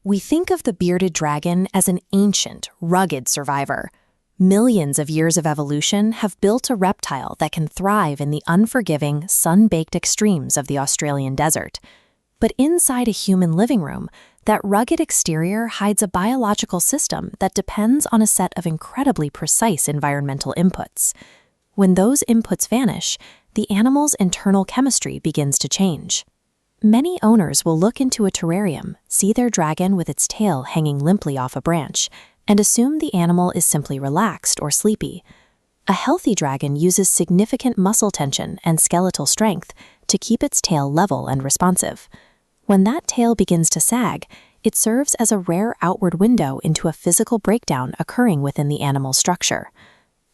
We think of the bearded dragon as an ancient, rugged survivor. Millions of years of evolution have built a reptile that can thrive in the unforgiving, sun-baked extremes of the Australian desert. But inside a human living room, that rugged exterior hides a biological system that depends on a set of incredibly precise environmental inputs. When those inputs vanish, the animal's internal chemistry begins to change. Many owners will look into a terrarium, see their dragon with its tail hanging limply off a branch, and assume the animal is simply relaxed or sleepy. A healthy dragon uses significant muscle tension and skeletal strength to keep its tail level and responsive. When that tail begins to sag, it serves as a rare outward window into a physical breakdown occurring within the animal's structure.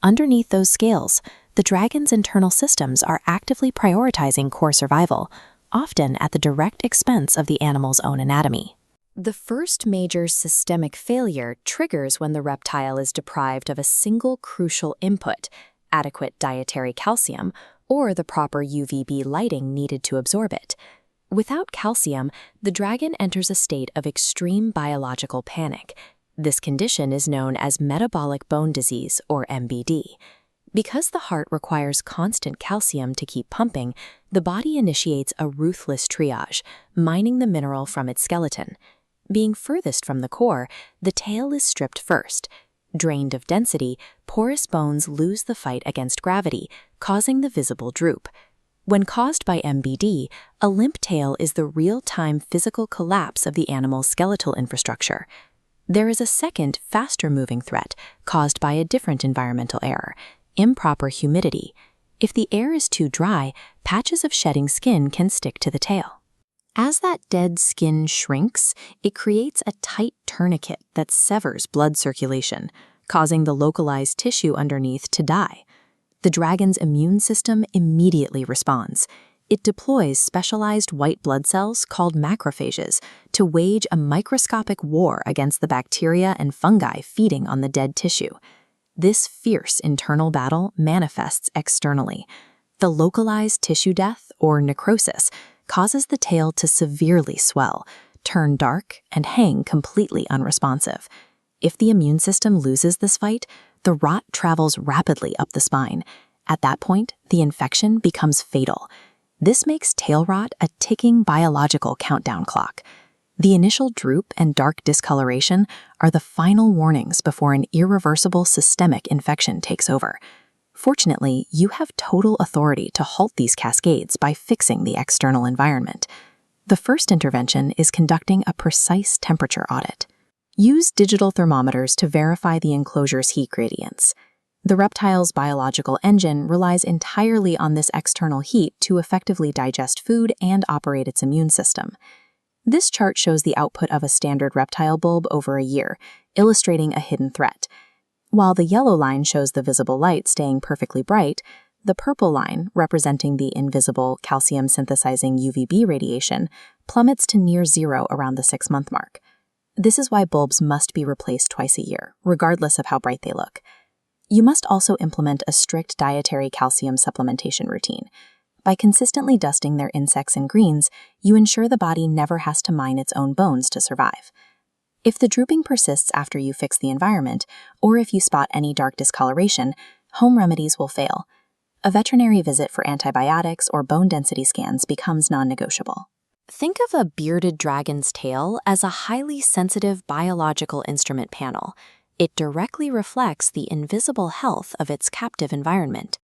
Underneath those scales, the dragon's internal systems are actively prioritizing core survival, often at the direct expense of the animal's own anatomy. The first major systemic failure triggers when the reptile is deprived of a single crucial input, adequate dietary calcium, or the proper UVB lighting needed to absorb it. Without calcium, the dragon enters a state of extreme biological panic. This condition is known as metabolic bone disease, or MBD. Because the heart requires constant calcium to keep pumping, the body initiates a ruthless triage, mining the mineral from its skeleton. Being furthest from the core, the tail is stripped first. Drained of density, porous bones lose the fight against gravity, causing the visible droop. When caused by MBD, a limp tail is the real-time physical collapse of the animal's skeletal infrastructure. There is a second, faster-moving threat caused by a different environmental error: improper humidity. If the air is too dry, patches of shedding skin can stick to the tail. As that dead skin shrinks, it creates a tight tourniquet that severs blood circulation, causing the localized tissue underneath to die. The dragon's immune system immediately responds. It deploys specialized white blood cells called macrophages to wage a microscopic war against the bacteria and fungi feeding on the dead tissue. This fierce internal battle manifests externally. The localized tissue death, or necrosis, causes the tail to severely swell, turn dark, and hang completely unresponsive. If the immune system loses this fight, the rot travels rapidly up the spine. At that point, the infection becomes fatal. This makes tail rot a ticking biological countdown clock. The initial droop and dark discoloration are the final warnings before an irreversible systemic infection takes over. Fortunately, you have total authority to halt these cascades by fixing the external environment. The first intervention is conducting a precise temperature audit. Use digital thermometers to verify the enclosure's heat gradients. The reptile's biological engine relies entirely on this external heat to effectively digest food and operate its immune system. This chart shows the output of a standard reptile bulb over a year, illustrating a hidden threat. While the yellow line shows the visible light staying perfectly bright, the purple line, representing the invisible calcium-synthesizing UVB radiation, plummets to near zero around the 6-month mark. This is why bulbs must be replaced twice a year, regardless of how bright they look. You must also implement a strict dietary calcium supplementation routine. By consistently dusting their insects and greens, you ensure the body never has to mine its own bones to survive. If the drooping persists after you fix the environment, or if you spot any dark discoloration, home remedies will fail. A veterinary visit for antibiotics or bone density scans becomes non-negotiable. Think of a bearded dragon's tail as a highly sensitive biological instrument panel. It directly reflects the invisible health of its captive environment.